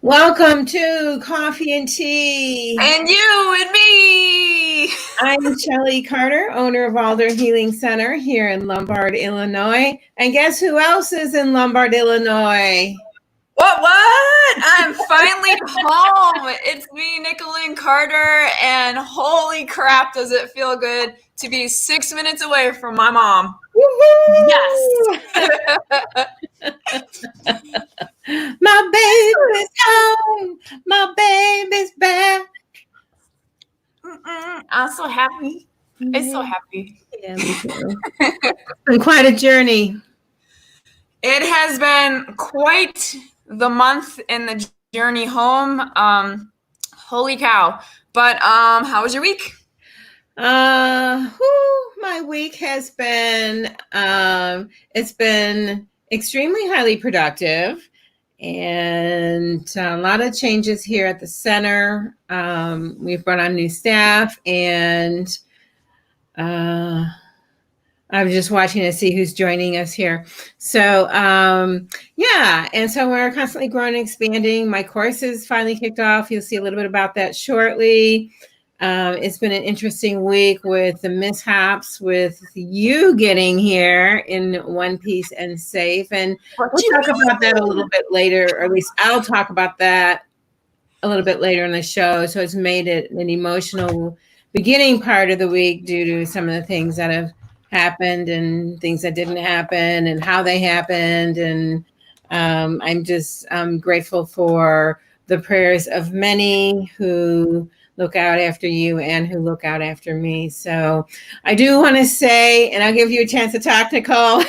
Welcome to Coffee and Tea. And you and me. I'm Shellie Carter, owner of Alder Healing Center here in Lombard, Illinois. And guess who else is in Lombard, Illinois? What? I'm finally home. It's me, Nicalyn Carter, and holy crap, does it feel good to be 6 minutes away from my mom. Woo-hoo! Yes. My baby's home. My baby's back. I'm so happy. I'm so happy. Yeah, me too. It's been quite a journey. It has been quite the month in the journey home. Holy cow. But how was your week? My week has been it's been extremely highly productive, and a lot of changes here at the center. We've brought on new staff, and I'm just watching to see who's joining us here. So, yeah, and so we're constantly growing and expanding. My course is finally kicked off. You'll see a little bit about that shortly. It's been an interesting week with the mishaps with you getting here in one piece and safe. And we'll talk about that a little bit later, or at least I'll talk about that a little bit later in the show. So it's made it an emotional beginning part of the week due to some of the things that have happened and things that didn't happen and how they happened. And I'm grateful for the prayers of many who look out after you and who look out after me. So I do want to say, and I'll give you a chance to talk, Nicole.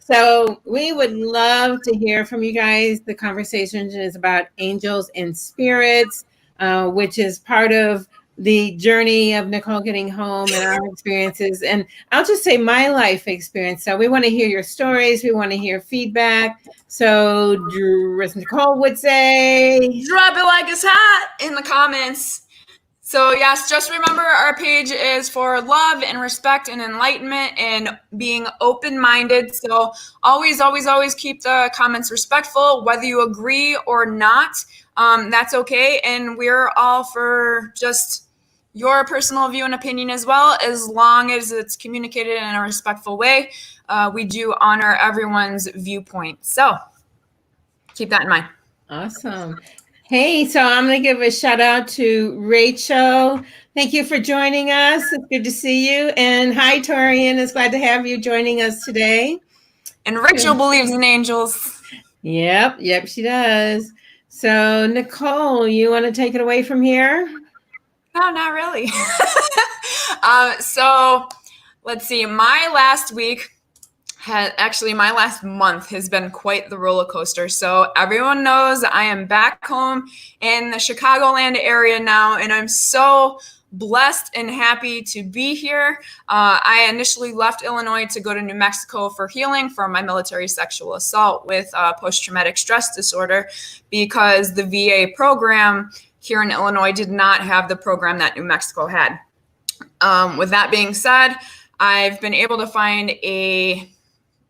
So we would love to hear from you guys. The conversation is about angels and spirits, which is part of the journey of Nicole getting home and our experiences. And I'll just say my life experience. So we want to hear your stories. We want to hear feedback. So as Nicole would say, drop it like it's hot in the comments. So yes, just remember our page is for love and respect and enlightenment and being open-minded. So always, always, always keep the comments respectful, whether you agree or not. That's okay. And we're all for just your personal view and opinion as well, as long as it's communicated in a respectful way. We do honor everyone's viewpoint. So keep that in mind. Awesome. Hey, so I'm going to give a shout out to Rachel. Thank you for joining us. It's good to see you. And hi, Torian. It's glad to have you joining us today. And Rachel believes in angels. Yep, she does. So, Nicole, you want to take it away from here? No, not really. So let's see. My last month has been quite the roller coaster. So everyone knows I am back home in the Chicagoland area now, and I'm so blessed and happy to be here. I initially left Illinois to go to New Mexico for healing from my military sexual assault with post-traumatic stress disorder, because the VA program here in Illinois did not have the program that New Mexico had. With that being said, I've been able to find a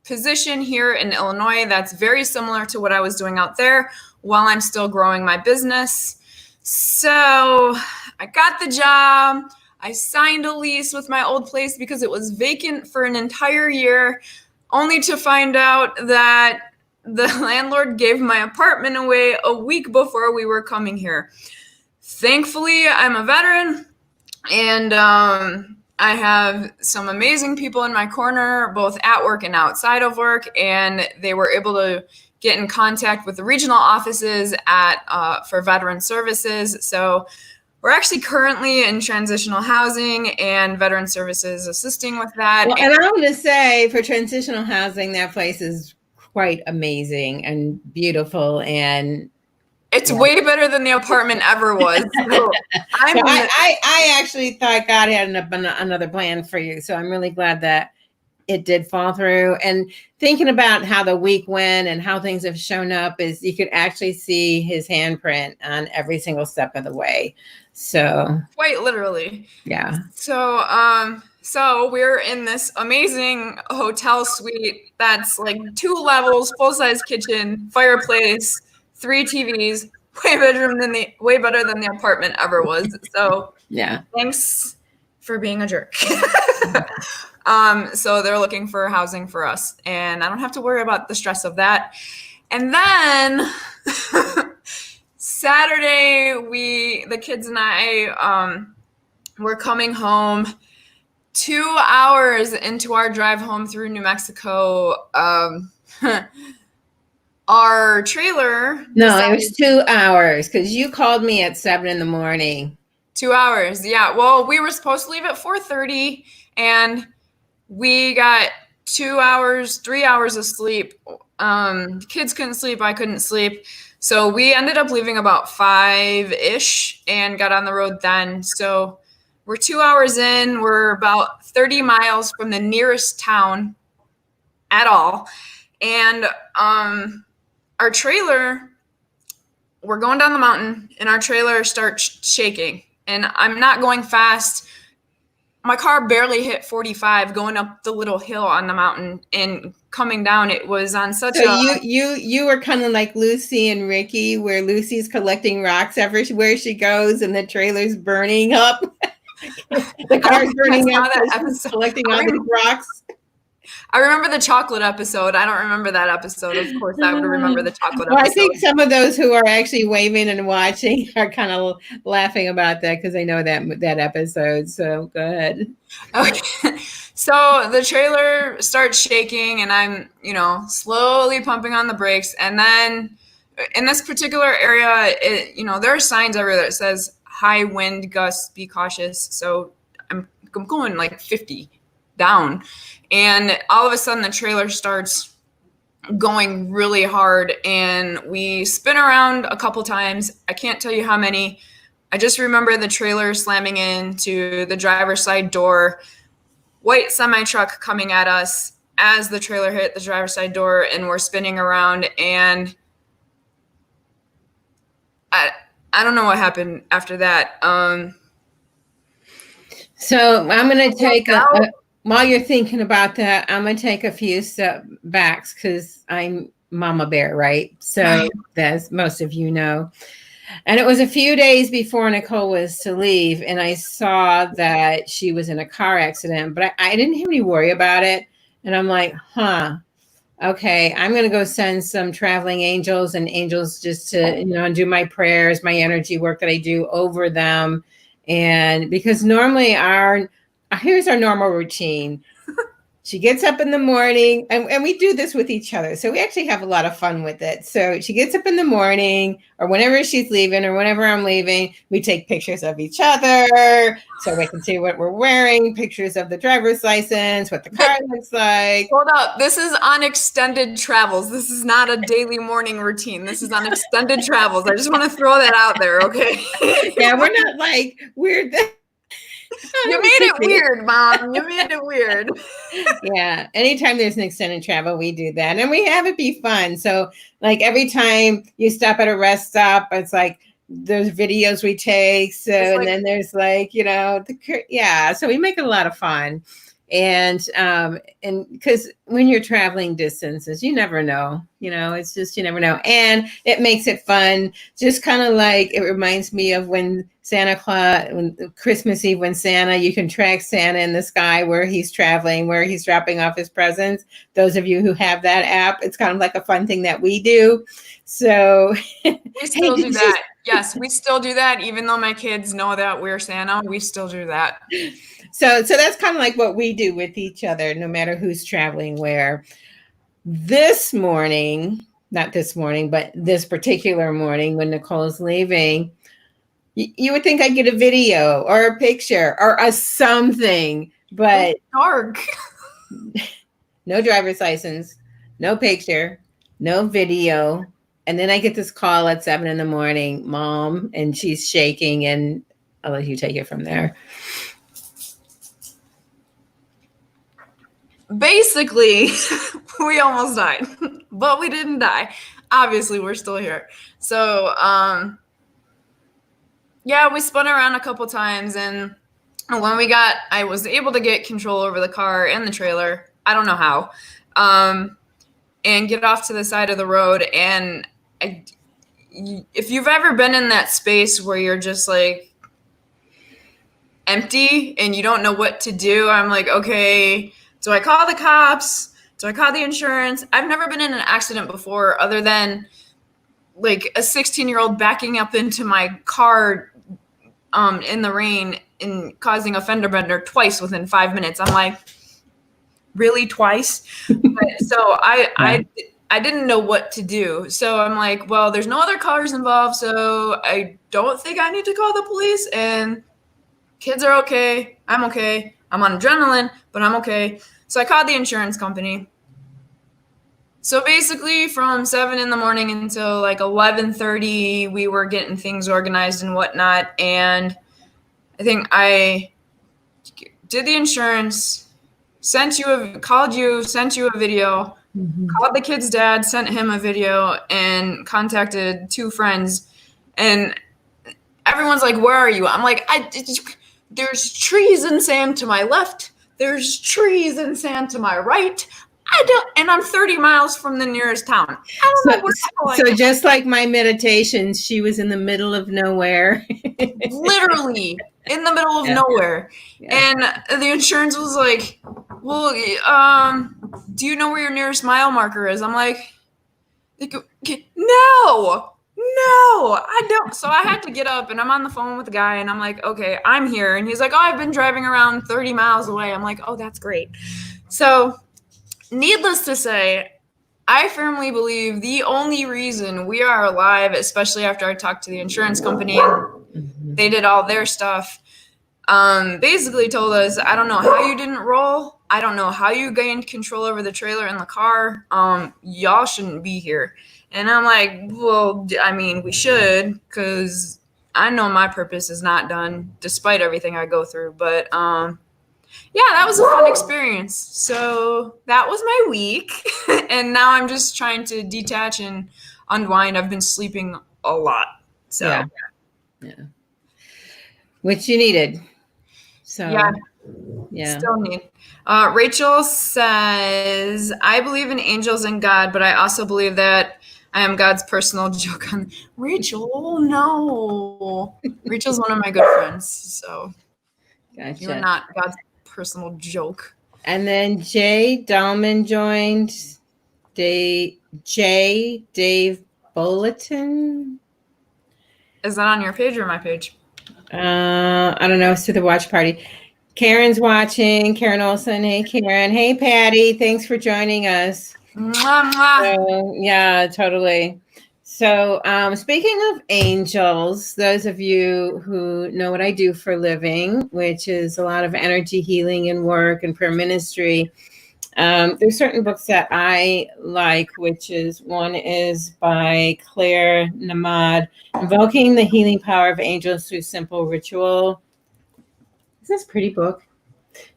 position here in Illinois that's very similar to what I was doing out there while I'm still growing my business. So I got the job. I signed a lease with my old place because it was vacant for an entire year, only to find out that the landlord gave my apartment away a week before we were coming here. Thankfully, I'm a veteran, and I have some amazing people in my corner, both at work and outside of work, and they were able to get in contact with the regional offices for veteran services. So we're actually currently in transitional housing, and veteran services assisting with that. Well, and I'm going to say, for transitional housing, that place is quite amazing and beautiful, and it's way better than the apartment ever was. So I actually thought God had another plan for you. So I'm really glad that it did fall through. And thinking about how the week went and how things have shown up, is you could actually see his handprint on every single step of the way. So quite literally. Yeah. So we're in this amazing hotel suite that's like 2 levels, full-size kitchen, fireplace, 3 TVs, way better than the apartment ever was. So Yeah. thanks for being a jerk. So they're looking for housing for us, and I don't have to worry about the stress of that. And then Saturday, the kids and I, were coming home. 2 hours into our drive home through New Mexico, our trailer. No, it was 2 hours because you called me at 7 in the morning. 2 hours, yeah. Well, we were supposed to leave at 4:30, and we got 2 hours, 3 hours of sleep. Kids couldn't sleep, I couldn't sleep. So we ended up leaving about 5-ish and got on the road then. So we're 2 hours in. We're about 30 miles from the nearest town at all. And our trailer, we're going down the mountain, and our trailer starts shaking. And I'm not going fast. My car barely hit 45 going up the little hill on the mountain, and coming down, it was on such you were kind of like Lucy and Ricky, where Lucy's collecting rocks everywhere she goes, and the trailer's burning up. The car's burning up. Collecting all these rocks. I remember the chocolate episode. I don't remember that episode. Of course, I would remember the chocolate episode. I think some of those who are actually waving and watching are kind of laughing about that because they know that episode. So go ahead. Okay. So the trailer starts shaking, and I'm, slowly pumping on the brakes. And then in this particular area, there are signs everywhere that says high wind gusts, be cautious. So I'm going like 50 down. And all of a sudden the trailer starts going really hard, and we spin around a couple times. I can't tell you how many. I just remember the trailer slamming into the driver's side door, white semi-truck coming at us as the trailer hit the driver's side door, and we're spinning around. And I don't know what happened after that. So I'm going to take while you're thinking about that, I'm going to take a few step backs because I'm Mama Bear, right? So as most of you know. And it was a few days before Nicole was to leave, and I saw that she was in a car accident, but I didn't have any worry about it. And I'm like, okay, I'm going to go send some traveling angels just to, do my prayers, my energy work that I do over them. And because normally here's our normal routine. She gets up in the morning, and we do this with each other. So we actually have a lot of fun with it. So she gets up in the morning, or whenever she's leaving, or whenever I'm leaving, we take pictures of each other so we can see what we're wearing, pictures of the driver's license, what the car looks like. Hold up. This is on extended travels. This is not a daily morning routine. This is on extended travels. I just want to throw that out there, okay? Yeah, we're not like weird. You made it weird, Mom. You made it weird. Yeah. Anytime there's an extended travel, we do that. And we have it be fun. So like every time you stop at a rest stop, it's like there's videos we take. So, and then there's like, so we make it a lot of fun. And because when you're traveling distances, you never know, it's just, you never know. And it makes it fun. Just kind of like, it reminds me of when Christmas Eve, when you can track Santa in the sky where he's traveling, where he's dropping off his presents. Those of you who have that app, it's kind of like a fun thing that we do. So we still do that. Yes, we still do that. Even though my kids know that we're Santa, we still do that. So that's kind of like what we do with each other, no matter who's traveling where. This morning, not this morning, but this particular morning when Nicole's leaving, you would think I'd get a video or a picture or a something, but it's dark. No driver's license, no picture, no video. And then I get this call at 7 in the morning, Mom, and she's shaking, and I'll let you take it from there. Basically, we almost died, but we didn't die. Obviously, we're still here. So, we spun around a couple times, and when I was able to get control over the car and the trailer. I don't know how, and get off to the side of the road. And if you've ever been in that space where you're just like empty and you don't know what to do, I'm like, okay, do I call the cops? Do I call the insurance? I've never been in an accident before other than like a 16-year-old backing up into my car in the rain and causing a fender bender twice within 5 minutes. I'm like, really, twice? So I didn't know what to do. So I'm like, well, there's no other cars involved, so I don't think I need to call the police. And kids are okay. I'm okay. I'm on adrenaline, but I'm okay. So I called the insurance company. So basically from 7 in the morning until like 11:30, we were getting things organized and whatnot. And I think I did the insurance, called you, sent you a video, called the kid's dad, sent him a video, and contacted 2 friends. And everyone's like, where are you? I'm like, there's trees and sand to my left. There's trees and sand to my right. And I'm 30 miles from the nearest town. I don't know where the hell I am. So just like my meditations, she was in the middle of nowhere. Literally in the middle of nowhere. Yeah. And the insurance was like, well, do you know where your nearest mile marker is? I'm like, no, I don't. So I had to get up and I'm on the phone with the guy and I'm like, okay, I'm here. And he's like, oh, I've been driving around 30 miles away. I'm like, oh, that's great. So needless to say, I firmly believe the only reason we are alive, especially after I talked to the insurance company and they did all their stuff, basically told us, I don't know how you didn't roll. I don't know how you gained control over the trailer in the car. Y'all shouldn't be here. And I'm like, well, I mean, we should, because I know my purpose is not done despite everything I go through. But yeah, that was a fun experience. So that was my week. And now I'm just trying to detach and unwind. I've been sleeping a lot. So yeah. Which you needed. So yeah. Still need. Rachel says, I believe in angels and God, but I also believe that I am God's personal joke. Rachel, no. Rachel's one of my good friends. So gotcha. You're not God's personal joke. And then Jay Dahlman joined. Dave Bulletin. Is that on your page or my page? I don't know. It's to the watch party. Karen's watching. Karen Olson. Hey, Karen. Hey, Patty. Thanks for joining us. Mwah, mwah. So, yeah, totally. So speaking of angels, those of you who know what I do for a living, which is a lot of energy healing and work and prayer ministry, there's certain books that I like, which is one is by Claire Namad, Invoking the Healing Power of Angels Through Simple Ritual. Is this a pretty book?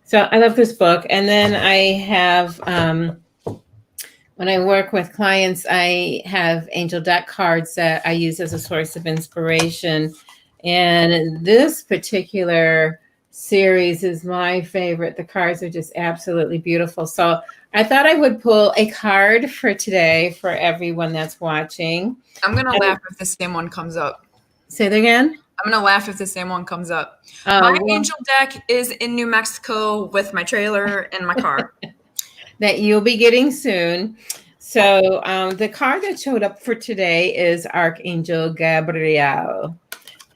So I love this book. And then I have, when I work with clients, I have angel deck cards that I use as a source of inspiration. And this particular series is my favorite. The cards are just absolutely beautiful. So I thought I would pull a card for today for everyone that's watching. I'm going to laugh if the same one comes up. Say that again? I'm going to laugh if the same one comes up. My angel deck is in New Mexico with my trailer and my car. That you'll be getting soon. So the card that showed up for today is Archangel Gabriel.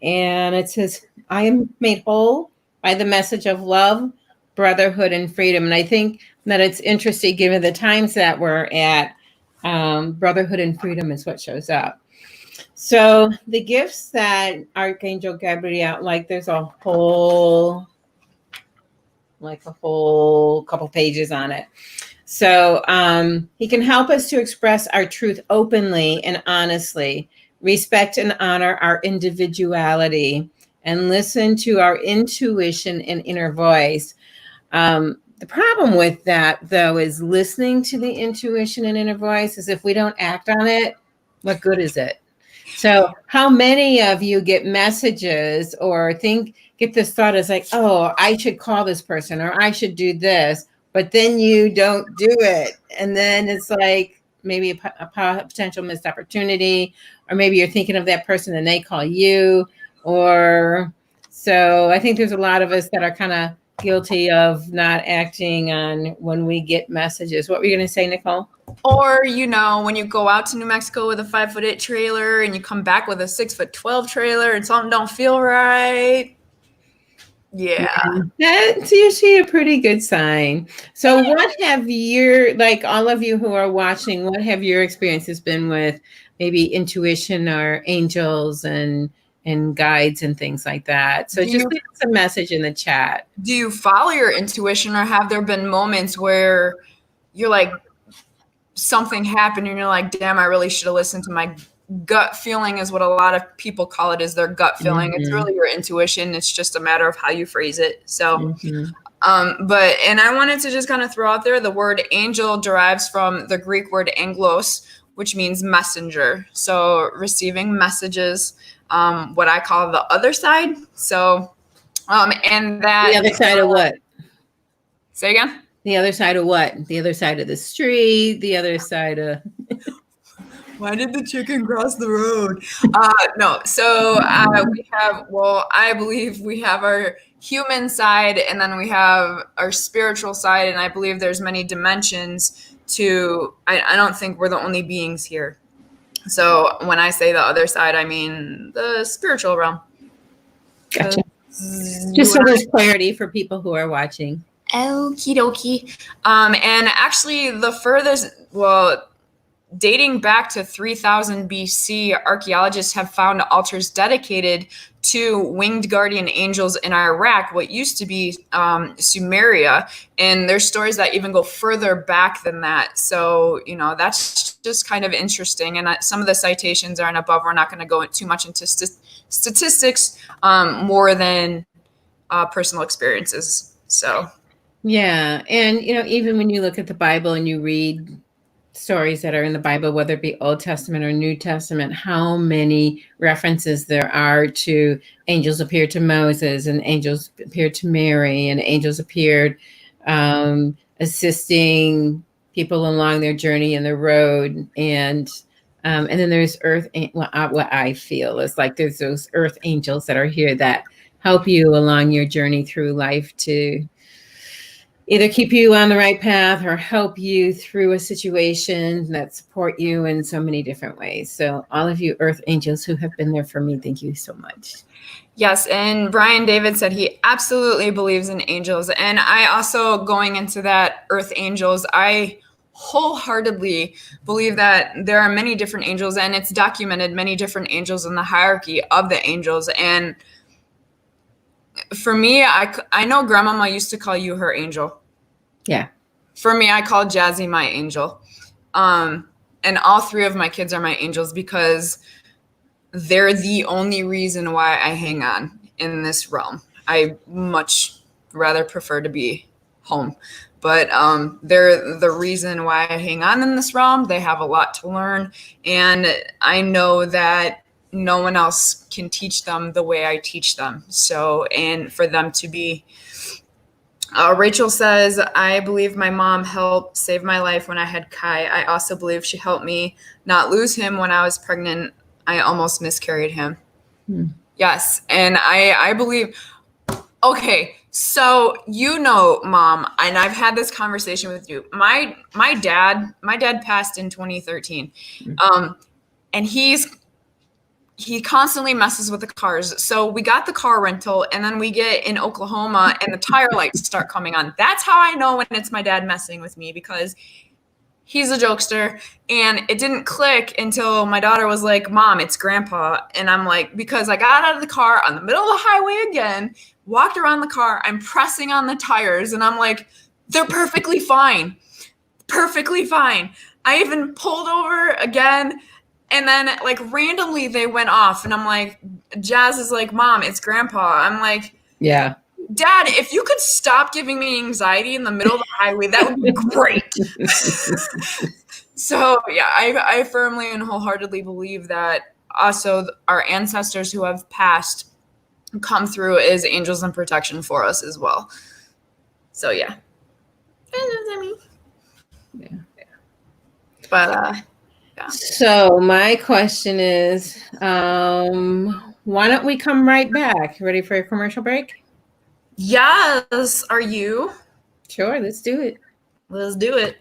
And it says, I am made whole by the message of love, brotherhood, and freedom. And I think that it's interesting, given the times that we're at, brotherhood and freedom is what shows up. So the gifts that Archangel Gabriel, like there's a whole couple pages on it. So he can help us to express our truth openly and honestly, respect and honor our individuality, and listen to our intuition and inner voice. The problem with that, though, is listening to the intuition and inner voice is if we don't act on it, what good is it? So how many of you get messages or get this thought as like, oh, I should call this person or I should do this, but then you don't do it. And then it's like, maybe a potential missed opportunity, or maybe you're thinking of that person and they call you, or so I think there's a lot of us that are kind of guilty of not acting on when we get messages. What were you going to say, Nicole? Or, you know, when you go out to New Mexico with a 5'8" trailer and you come back with a 6'12" trailer and something don't feel right. Yeah. That's usually a pretty good sign. So what have your, like all of you who are watching, what have your experiences been with maybe intuition or angels and guides and things like that? So just leave us a message in the chat. Do you follow your intuition, or have there been moments where you're like, something happened and you're like, damn, I really should have listened to my gut feeling, is what a lot of people call it, is their gut feeling. It's really your intuition. It's just a matter of how you phrase it. So, and I wanted to just kind of throw out there, the word angel derives from the Greek word angelos, which means messenger. So receiving messages, what I call the other side. So, and that. The other side of what? Say again? The other side of what? The other side of the street, the other side of... Why did the chicken cross the road? No. So I believe we have our human side, and then we have our spiritual side. And I believe there's many dimensions to, I don't think we're the only beings here. So when I say the other side, I mean the spiritual realm. Gotcha. Just so there's clarity for people who are watching. Okie dokie. And actually the furthest, dating back to 3000 BC, archaeologists have found altars dedicated to winged guardian angels in Iraq, what used to be Sumeria. And there's stories that even go further back than that. So, you know, that's just kind of interesting. And some of the citations are above. We're not going to go too much into statistics, more than personal experiences. So. Yeah. And, you know, even when you look at the Bible and you read stories that are in the Bible, whether it be Old Testament or New Testament, how many references there are to angels appeared to Moses, and angels appeared to Mary, and angels appeared assisting people along their journey in the road. And then there's what I feel is like there's those earth angels that are here that help you along your journey through life to either keep you on the right path or help you through a situation, that support you in so many different ways. So all of you earth angels who have been there for me, thank you so much. Yes, and Brian David said he absolutely believes in angels. And I also, going into that earth angels, I wholeheartedly believe that there are many different angels, and it's documented many different angels in the hierarchy of the angels. And for me, I know Grandmama used to call you her angel. Yeah. For me, I call Jazzy my angel. And all three of my kids are my angels because they're the only reason why I hang on in this realm. I much rather prefer to be home. But they're the reason why I hang on in this realm. They have a lot to learn. And I know that no one else can teach them the way I teach them. So, and for them to be, Rachel says, I believe my mom helped save my life when I had Kai. I also believe she helped me not lose him when I was pregnant. I almost miscarried him. Yes. And I believe, okay, so, you know, Mom, and I've had this conversation with you. My dad passed in 2013. And he constantly messes with the cars. So we got the car rental, and then we get in Oklahoma and the tire lights start coming on. That's how I know when it's my dad messing with me, because he's a jokester. And it didn't click until my daughter was like, Mom, it's Grandpa. And I'm like, because I got out of the car on the middle of the highway again, walked around the car, I'm pressing on the tires, and I'm like, they're perfectly fine. Perfectly fine. I even pulled over again. And then, like, randomly they went off. And I'm like, Jazz is like, Mom, it's Grandpa. I'm like, yeah, Dad, if you could stop giving me anxiety in the middle of the highway, that would be great. So, yeah, I firmly and wholeheartedly believe that also our ancestors who have passed come through as angels and protection for us as well. So, yeah. Yeah. But yeah. So my question is, why don't we come right back? Ready for a commercial break? Yes. Are you? Sure, let's do it. Let's do it.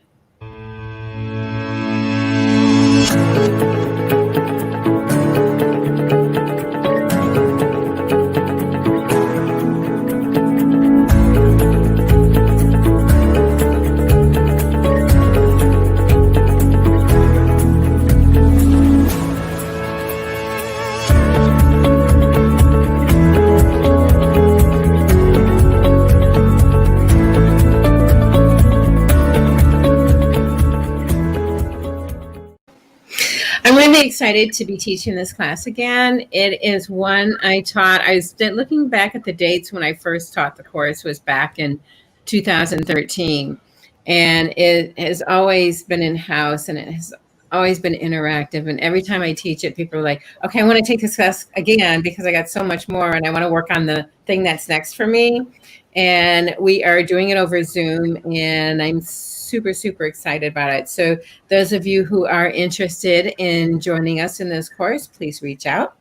I'm really excited to be teaching this class again. It is one I taught. I was looking back at the dates when I first taught the course was back in 2013. And it has always been in-house and it has always been interactive. And every time I teach it, people are like, okay, I want to take this class again because I got so much more and I want to work on the thing that's next for me. And we are doing it over Zoom and I'm super, super excited about it. So those of you who are interested in joining us in this course, please reach out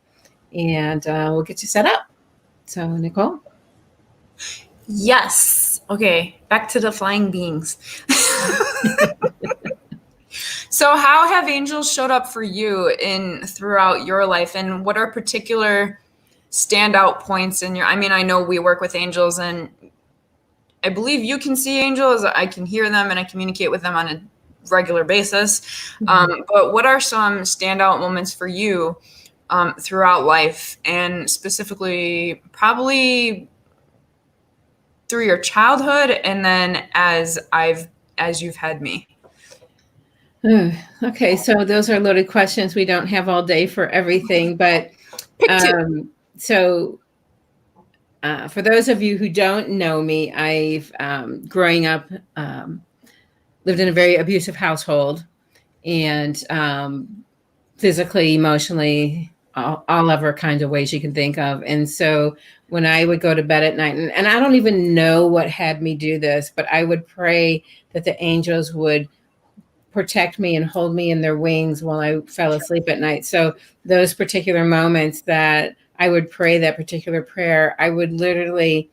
and we'll get you set up. So Nicole? Yes. Okay, back to the flying beings. So how have angels showed up for you throughout your life, and what are particular standout points in your, I mean, I know we work with angels and I believe you can see angels, I can hear them and I communicate with them on a regular basis. But what are some standout moments for you throughout life, and specifically probably through your childhood and then as you've had me? Okay, so those are loaded questions. We don't have all day for everything, but for those of you who don't know me, I've growing up lived in a very abusive household, and physically, emotionally, all other kinds of ways you can think of. And so when I would go to bed at night, and I don't even know what had me do this, but I would pray that the angels would protect me and hold me in their wings while I fell asleep at night. So those particular moments that I would pray that particular prayer, I would literally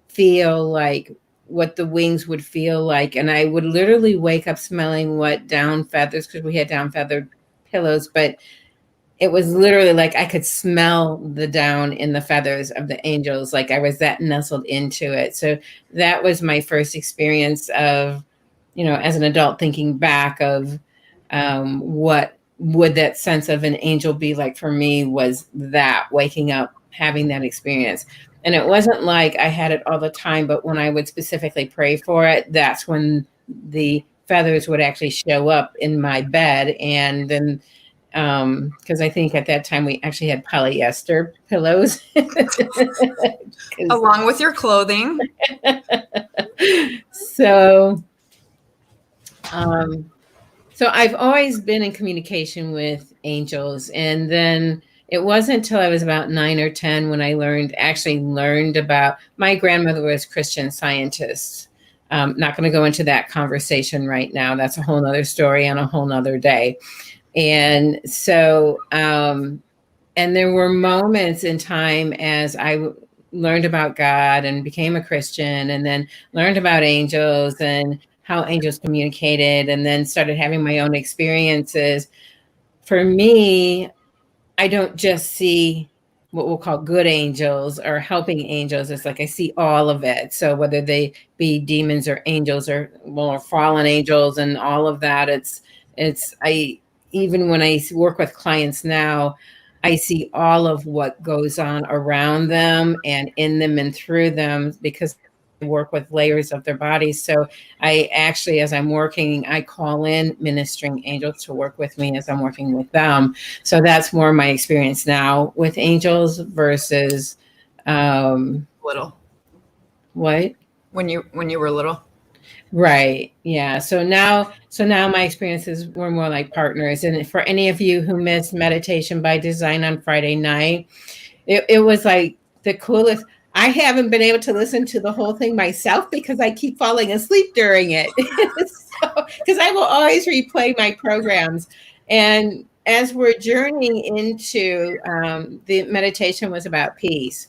feel like what the wings would feel like. And I would literally wake up smelling what down feathers, because we had down feathered pillows, but it was literally like I could smell the down in the feathers of the angels. Like I was that nestled into it. So that was my first experience of, as an adult thinking back of what would that sense of an angel be like for me, was that waking up, having that experience. And it wasn't like I had it all the time, but when I would specifically pray for it, that's when the feathers would actually show up in my bed. And then, because I think at that time we actually had polyester pillows. Along with your clothing. So I've always been in communication with angels. And then it wasn't until I was about 9 or 10 when I learned about, my grandmother was Christian Scientist. Not going to go into that conversation right now. That's a whole nother story on a whole nother day. And so, and there were moments in time as I learned about God and became a Christian, and then learned about angels and how angels communicated, and then started having my own experiences. For me, I don't just see what we'll call good angels or helping angels. It's like I see all of it. So whether they be demons or angels or fallen angels and all of that, even when I work with clients now, I see all of what goes on around them and in them and through them, because I work with layers of their bodies. So I actually, as I'm working, I call in ministering angels to work with me as I'm working with them. So that's more my experience now with angels versus little. What? When you were little. Right. Yeah. So now my experiences were more like partners. And for any of you who missed Meditation by Design on Friday night, it was like the coolest. I haven't been able to listen to the whole thing myself because I keep falling asleep during it. because I will always replay my programs. And as we're journeying into the meditation was about peace.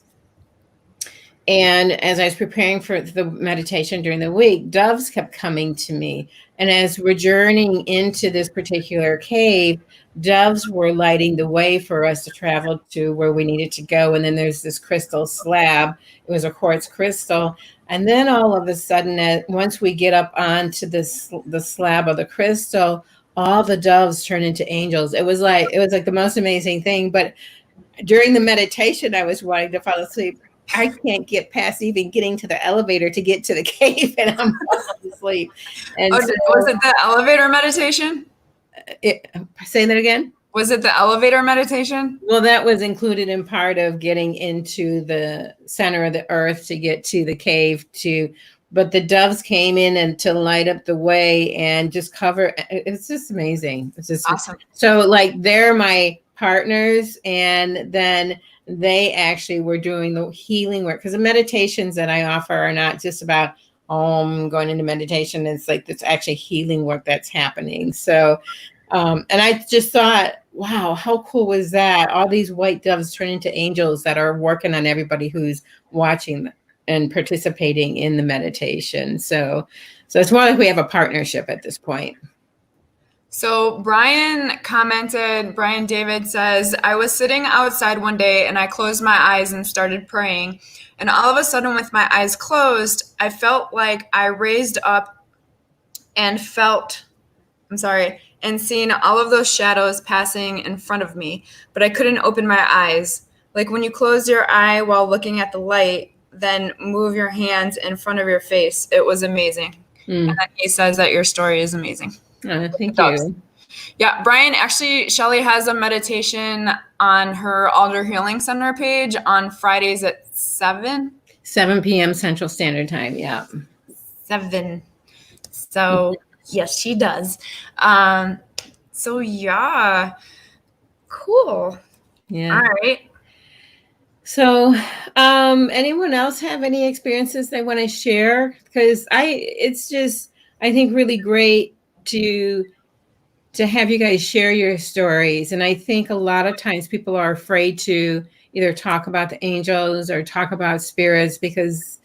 And as I was preparing for the meditation during the week, doves kept coming to me. And as we're journeying into this particular cave, doves were lighting the way for us to travel to where we needed to go. And then there's this crystal slab. It was a quartz crystal. And then all of a sudden, once we get up onto the slab of the crystal, all the doves turn into angels. It was like the most amazing thing. But during the meditation, I was wanting to fall asleep. I can't get past even getting to the elevator to get to the cave, and I'm falling asleep. And was it the elevator meditation? Say that again? Was it the elevator meditation? Well, that was included in part of getting into the center of the earth to get to the cave but the doves came in and to light up the way and just cover. It's just amazing. It's just awesome. So like they're my partners, and then they actually were doing the healing work, because the meditations that I offer are not just about going into meditation. It's like it's actually healing work that's happening. So and I just thought, wow, how cool was that? All these white doves turn into angels that are working on everybody who's watching and participating in the meditation. So it's more like we have a partnership at this point. So Brian David says, I was sitting outside one day and I closed my eyes and started praying. And all of a sudden, with my eyes closed, I felt like I raised up and seen all of those shadows passing in front of me, but I couldn't open my eyes. Like when you close your eye while looking at the light, then move your hands in front of your face. It was amazing. And then he says that your story is amazing. Thank you. Yeah, Brian, actually, Shellie has a meditation on her Alder Healing Center page on Fridays at 7 p.m. Central Standard Time. Yeah. 7. So, yes, she does. So, yeah. Cool. Yeah. All right. So, anyone else have any experiences they want to share? Because it's just, I think, really great to have you guys share your stories. And I think a lot of times people are afraid to either talk about the angels or talk about spirits, because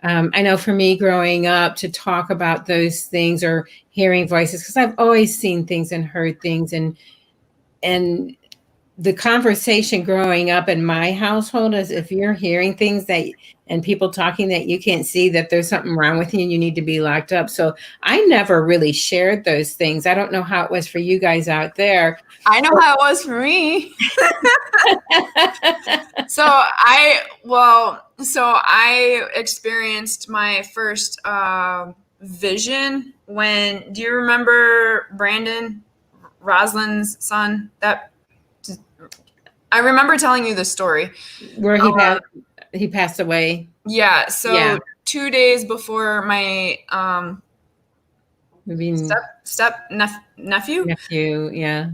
I know for me growing up, to talk about those things or hearing voices, because I've always seen things and heard things, and the conversation growing up in my household is, if you're hearing things and people talking that you can't see, that there's something wrong with you and you need to be locked up. So I never really shared those things. I don't know how it was for you guys out there. I know how it was for me. So I experienced my first vision when, do you remember Brandon, Rosalind's son? I remember telling you this story. Where he passed away. Yeah. So 2 days before my nephew, yeah,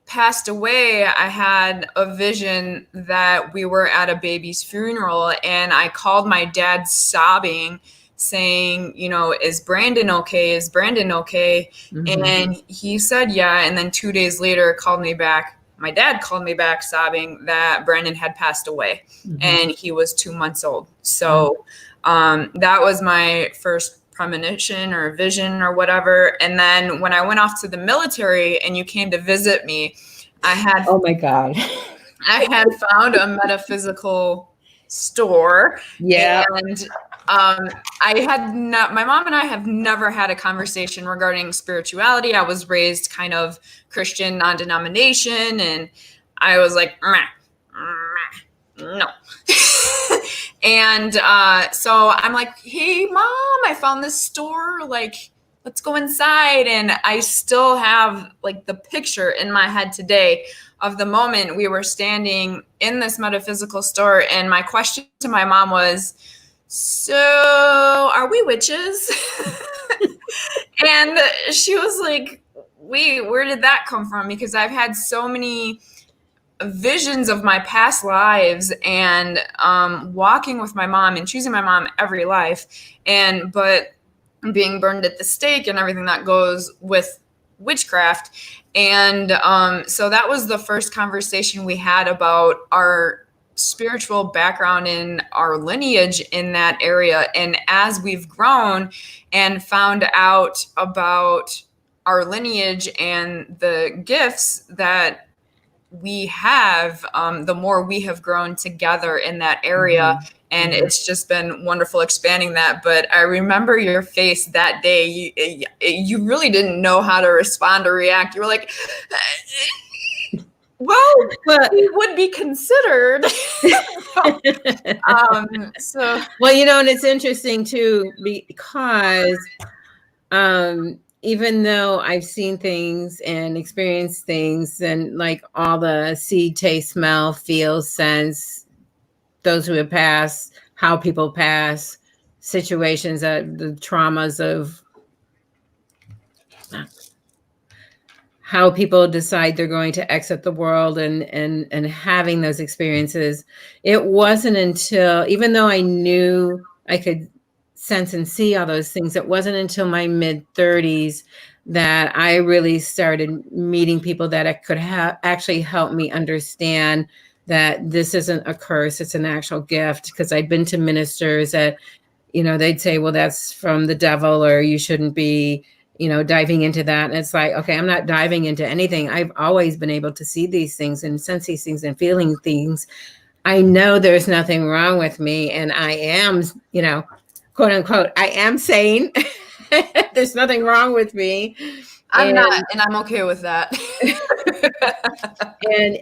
passed away, I had a vision that we were at a baby's funeral, and I called my dad sobbing, saying, is Brandon okay? Is Brandon okay? Mm-hmm. And he said, yeah. And then 2 days later called me back. My dad called me back sobbing that Brandon had passed away, and he was 2 months old. So that was my first premonition or vision or whatever. And then when I went off to the military and you came to visit me, oh my God, I had found a metaphysical store. Yeah. And my mom and I have never had a conversation regarding spirituality. I was raised kind of Christian, non-denomination, and I was like, no. And so I'm like, hey, Mom, I found this store. Like, let's go inside. And I still have like the picture in my head today of the moment we were standing in this metaphysical store. And my question to my mom was, so are we witches? And she was like, wait, where did that come from? Because I've had so many visions of my past lives and walking with my mom and choosing my mom every life. But being burned at the stake and everything that goes with witchcraft. And so that was the first conversation we had about our spiritual background in our lineage in that area. And as we've grown and found out about our lineage and the gifts that we have, the more we have grown together in that area. Mm-hmm. And it's just been wonderful expanding that. But I remember your face that day. You really didn't know how to respond or react. You were like, well, he would be considered. Well, you know, and it's interesting too, because even though I've seen things and experienced things, and like all the see, taste, smell, feel, sense, those who have passed, how people pass, situations, the traumas of how people decide they're going to exit the world, and having those experiences. It wasn't until, even though I knew I could sense and see all those things, it wasn't until my mid-30s that I really started meeting people that could actually help me understand that this isn't a curse, it's an actual gift. Because I'd been to ministers that, you know, they'd say, well, that's from the devil, or you shouldn't be, you know, diving into that. And it's like, okay, I'm not diving into anything. I've always been able to see these things and sense these things and feeling things. I know there's nothing wrong with me, and I am, you know, quote unquote, I am sane. There's nothing wrong with me. I'm not, and I'm okay with that.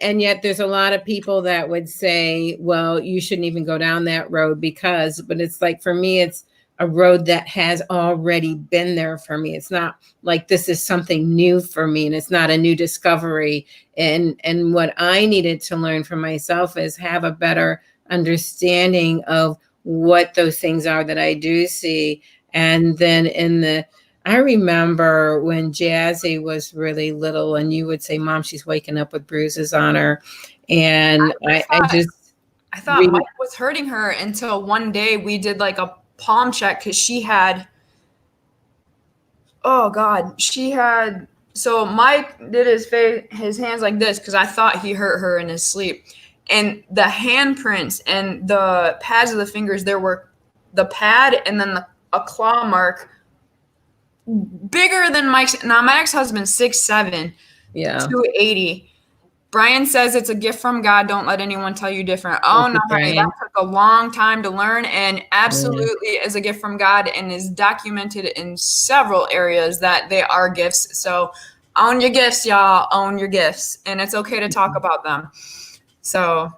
and yet there's a lot of people that would say, well, you shouldn't even go down that road because, but it's like, for me, it's a road that has already been there for me. It's not like this is something new for me, and it's not a new discovery. And what I needed to learn for myself is have a better understanding of what those things are that I do see. And then I remember when Jazzy was really little, and you would say, Mom, she's waking up with bruises on her. And I thought Mike was hurting her until one day we did like a palm check, because she had, so Mike did his hands like this because I thought he hurt her in his sleep. And the handprints and the pads of the fingers, there were the pad and then a claw mark bigger than Mike's. Now, my ex-husband's 6'7", 280. Brian says it's a gift from God. Don't let anyone tell you different. Oh, no, honey, that took a long time to learn, and absolutely is a gift from God, and is documented in several areas that they are gifts. So own your gifts, y'all. Own your gifts, and it's okay to talk about them. So,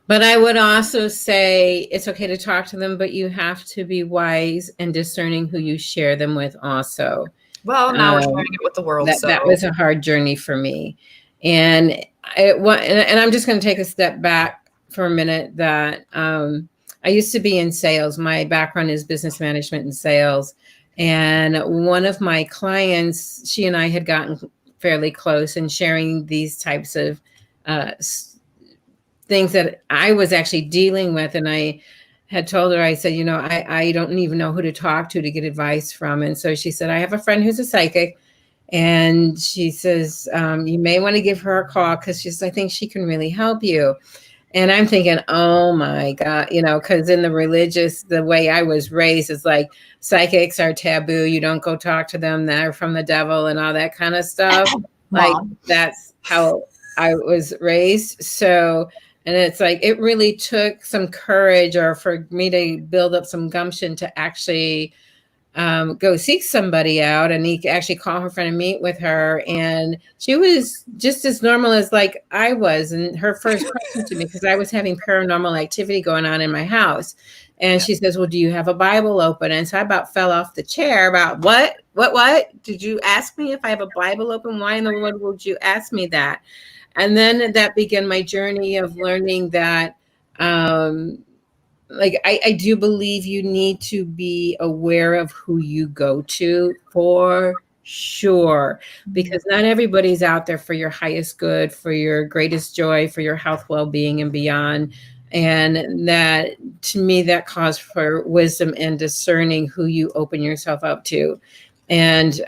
but I would also say it's okay to talk to them, but you have to be wise and discerning who you share them with also. Well, now we're sharing it with the world. That was a hard journey for me. And I'm just going to take a step back for a minute, that I used to be in sales. My background is business management and sales. And one of my clients, she and I had gotten fairly close and sharing these types of things that I was actually dealing with. And I had told her, I said, you know, I don't even know who to talk to get advice from. And so she said, I have a friend who's a psychic. And she says, you may want to give her a call, because I think she can really help you. And I'm thinking, oh my God, you know, because in the way I was raised, is like psychics are taboo. You don't go talk to them. They're from the devil and all that kind of stuff. Like, that's how I was raised. So, and it's like, it really took some courage, or for me to build up some gumption to actually go seek somebody out. And he actually call her friend and meet with her. And she was just as normal as like I was. And her first question to me, because I was having paranormal activity going on in my house. And she says, well, do you have a Bible open? And so I about fell off the chair. About what? Did you ask me if I have a Bible open? Why in the world would you ask me that? And then that began my journey of learning that, like, I do believe you need to be aware of who you go to, for sure, because not everybody's out there for your highest good, for your greatest joy, for your health, well-being, and beyond. And that, to me, that calls for wisdom and discerning who you open yourself up to. And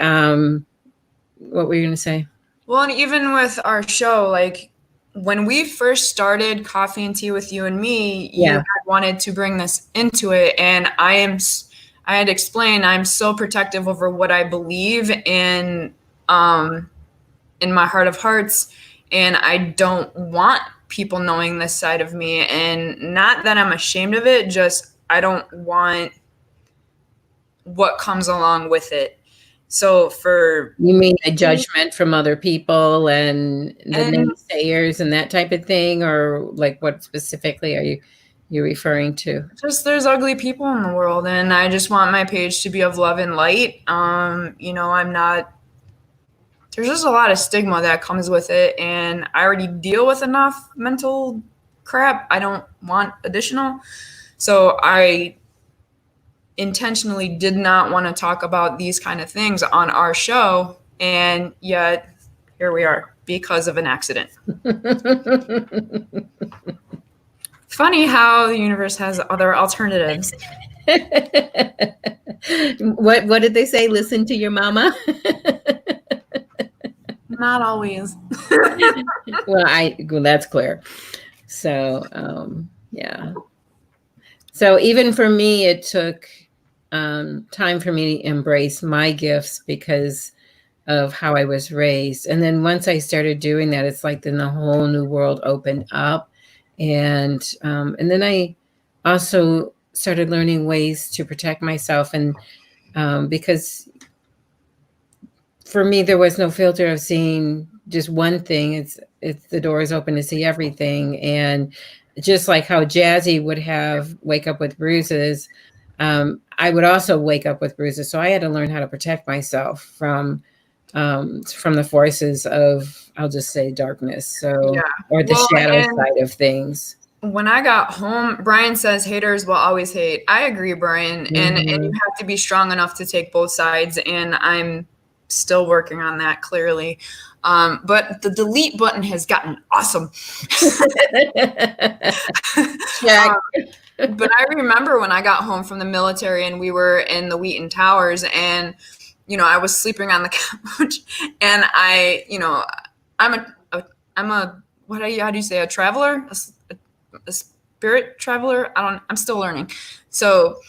what were you going to say? Well, and even with our show, like when we first started Coffee and Tea with You and Me, you had wanted to bring this into it. And I had explained I'm so protective over what I believe in my heart of hearts. And I don't want people knowing this side of me. And not that I'm ashamed of it, just I don't want what comes along with it. So you mean a judgment from other people and the naysayers and that type of thing, or like what specifically are you referring to? Just there's ugly people in the world, and I just want my page to be of love and light. There's just a lot of stigma that comes with it, and I already deal with enough mental crap. I don't want additional. So I intentionally did not want to talk about these kind of things on our show, and yet here we are because of an accident. Funny how the universe has other alternatives. What did they say? Listen to your mama? Not always. Well, that's clear. So, yeah. So even for me, it took time for me to embrace my gifts because of how I was raised. And then once I started doing that, it's like then the whole new world opened up. And then I also started learning ways to protect myself. And because for me, there was no filter of seeing just one thing. It's the door is open to see everything. And just like how Jazzy would wake up with bruises, I would also wake up with bruises. So I had to learn how to protect myself from the forces of, I'll just say, darkness. Or the shadow side of things. When I got home, Brian says haters will always hate. I agree, Brian. And you have to be strong enough to take both sides. And I'm still working on that, clearly. But the delete button has gotten awesome. But I remember when I got home from the military and we were in the Wheaton Towers, and I was sleeping on the couch, and I'm a how do you say, a traveler, a spirit traveler? I'm still learning. So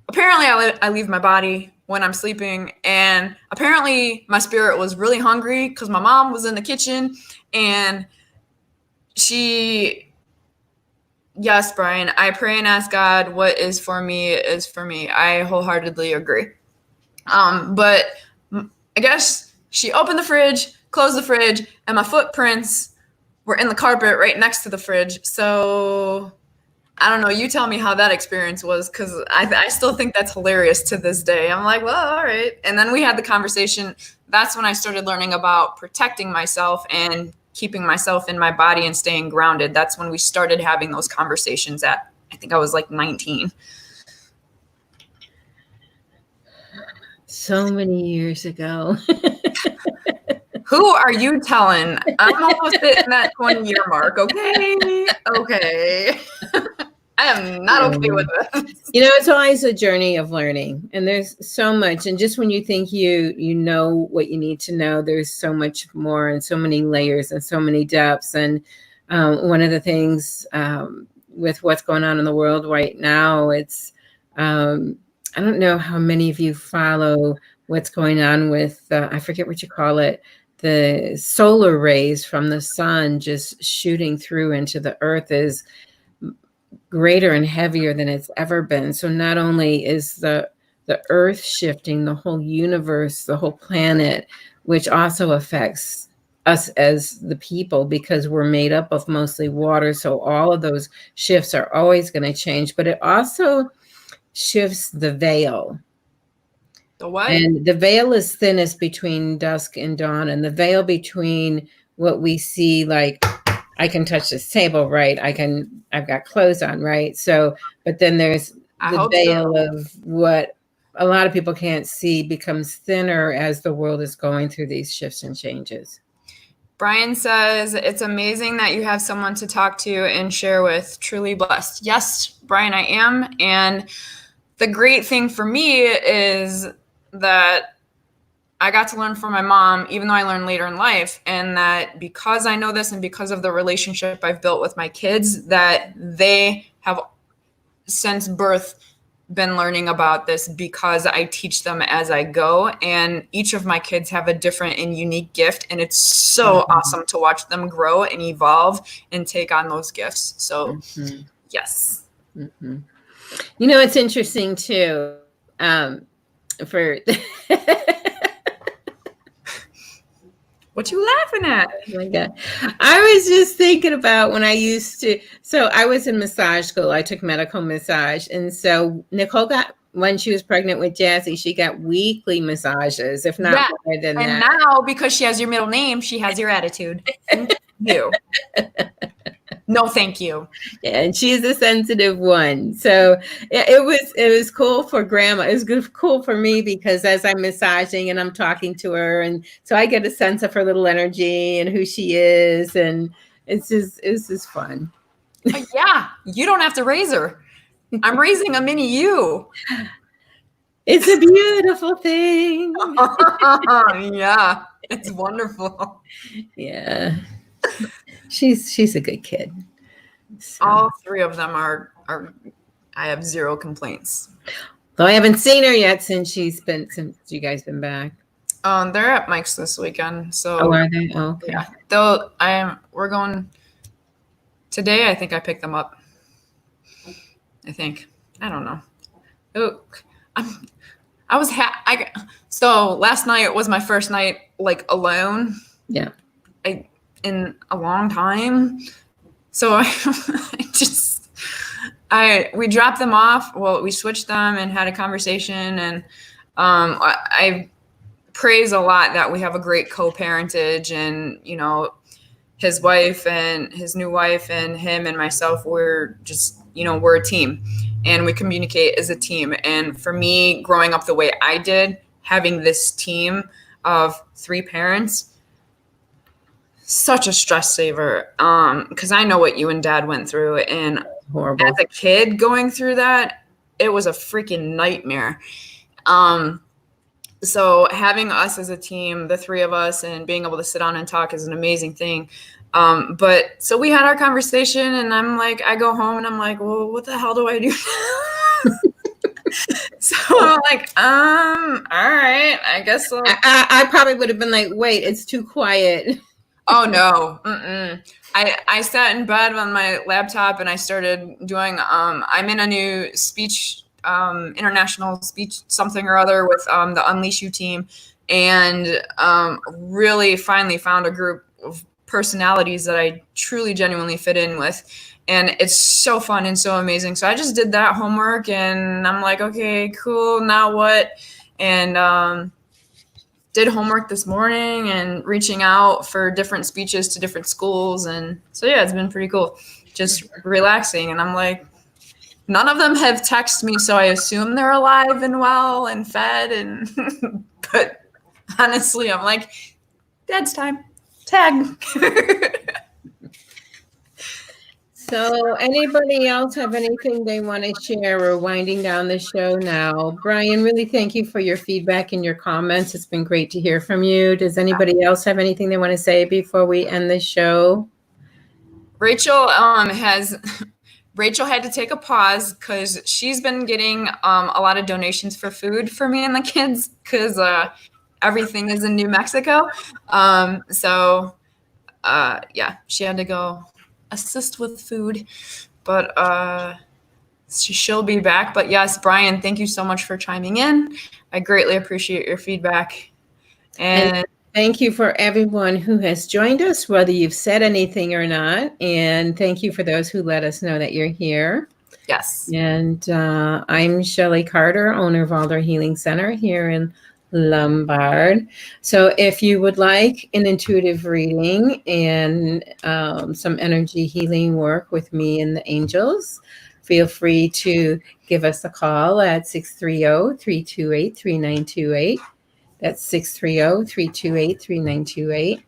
apparently I leave my body when I'm sleeping, and apparently my spirit was really hungry because my mom was in the kitchen, and yes, Brian, I pray and ask God, what is for me is for me. I wholeheartedly agree. But I guess she opened the fridge, closed the fridge, and my footprints were in the carpet right next to the fridge. So I don't know. You tell me how that experience was, because I still think that's hilarious to this day. I'm like, well, all right. And then we had the conversation. That's when I started learning about protecting myself and keeping myself in my body and staying grounded. That's when we started having those conversations I think I was like 19. So many years ago. Who are you telling? I'm almost hitting that 20-year mark. Okay. I am not okay with this. It's always a journey of learning, and there's so much. And just when you think you know what you need to know, there's so much more and so many layers and so many depths. And one of the things with what's going on in the world right now, it's I don't know how many of you follow what's going on with I forget what you call it, the solar rays from the sun just shooting through into the earth is greater and heavier than it's ever been. So not only is the earth shifting, the whole universe, the whole planet, which also affects us as the people, because we're made up of mostly water. So all of those shifts are always going to change, but it also shifts the veil. The what? And the veil is thinnest between dusk and dawn, and the veil between what we see, like I can touch this table, right? I've got clothes on, right? So, but then there's the veil of what a lot of people can't see becomes thinner as the world is going through these shifts and changes. Brian says, it's amazing that you have someone to talk to and share with. Truly blessed. Yes, Brian, I am. And the great thing for me is that I got to learn from my mom, even though I learned later in life, and that because I know this and because of the relationship I've built with my kids, that they have since birth been learning about this because I teach them as I go, and each of my kids have a different and unique gift, and it's so awesome to watch them grow and evolve and take on those gifts. So yes. You know, it's interesting too, for What you laughing at? Oh my God. I was just thinking about when I used to, so I was in massage school. I took medical massage. And so Nicole got, when she was pregnant with Jazzy, she got weekly massages, if not more than that. And now, because she has your middle name, she has your attitude. Thank you. No, thank you. Yeah, and she's a sensitive one. So it was cool for grandma. It was cool for me because as I'm massaging and I'm talking to her, and so I get a sense of her little energy and who she is, and it's just fun. Yeah, you don't have to raise her. I'm raising a mini you. It's a beautiful thing. Yeah, it's wonderful. Yeah. She's a good kid. So. All three of them are I have zero complaints. Though I haven't seen her yet since you guys been back. They're at Mike's this weekend. So are they? Oh, okay. Yeah. We're going today. I think I picked them up. I don't know. So last night was my first night like alone. Yeah. In a long time. So we dropped them off. Well, we switched them and had a conversation, and I praise a lot that we have a great co-parentage, and you know, his wife and his new wife and him and myself, we're just, you know, we're a team and we communicate as a team. And for me, growing up the way I did, having this team of three parents, such a stress saver, because I know what you and Dad went through, and horrible. As a kid going through that, it was a freaking nightmare. So having us as a team, the three of us, and being able to sit down and talk is an amazing thing. But so we had our conversation, and I'm like, I go home and I'm like, well, what the hell do I do? So I'm like, all right, I guess so. I probably would have been like, wait, it's too quiet. Oh no. I sat in bed on my laptop and I started doing, I'm in a new speech, international speech something or other with the Unleash You team, and really finally found a group of personalities that I truly genuinely fit in with. And it's so fun and so amazing. So I just did that homework and I'm like, okay, cool. Now what? And did homework this morning and reaching out for different speeches to different schools. And so, yeah, it's been pretty cool. Just relaxing. And I'm like, none of them have texted me, so I assume they're alive and well and fed. And but honestly, I'm like, Dad's time. Tag. So anybody else have anything they want to share? We're winding down the show now. Brian, really thank you for your feedback and your comments. It's been great to hear from you. Does anybody else have anything they want to say before we end the show? Rachel Rachel had to take a pause because she's been getting a lot of donations for food for me and the kids because everything is in New Mexico. So she had to go assist with food, but she'll be back. But yes, Brian, thank you so much for chiming in. I greatly appreciate your feedback. And thank you for everyone who has joined us, whether you've said anything or not. And thank you for those who let us know that you're here. Yes. And I'm Shellie Carter, owner of Alder Healing Center here in Lombard. So if you would like an intuitive reading and some energy healing work with me and the angels, feel free to give us a call at 630-328-3928. That's 630-328-3928.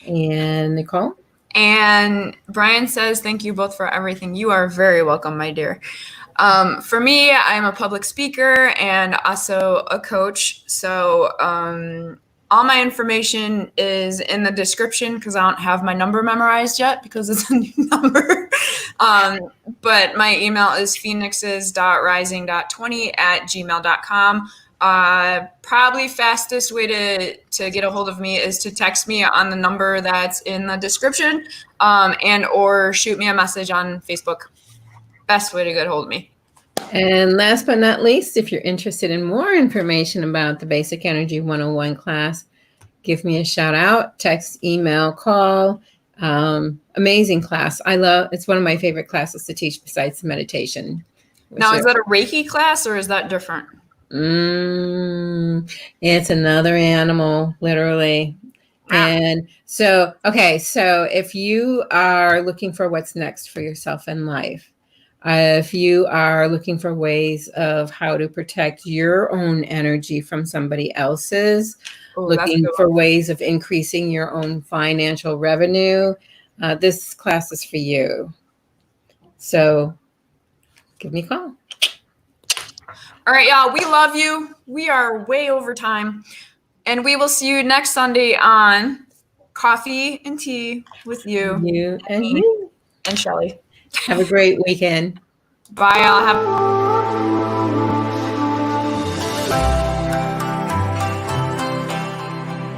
And Nicole? And Brian says, thank you both for everything. You are very welcome, my dear. For me, I'm a public speaker and also a coach. So all my information is in the description because I don't have my number memorized yet because it's a new number. But my email is phoenixes.rising.20@gmail.com. Probably fastest way to get a hold of me is to text me on the number that's in the description, and or shoot me a message on Facebook. Best way to get a hold of me. And last but not least, if you're interested in more information about the Basic Energy 101 class, give me a shout out, text, email, call. Amazing class. It's one of my favorite classes to teach besides meditation. Now, is that a Reiki class or is that different? It's another animal, literally. And so, okay, so if you are looking for what's next for yourself in life, if you are looking for ways of how to protect your own energy from somebody else's, looking for ways of increasing your own financial revenue, this class is for you. So give me a call. All right, y'all, we love you. We are way over time. And we will see you next Sunday on Coffee and Tea with you. You and me. And Shellie. Have a great weekend. Bye, y'all.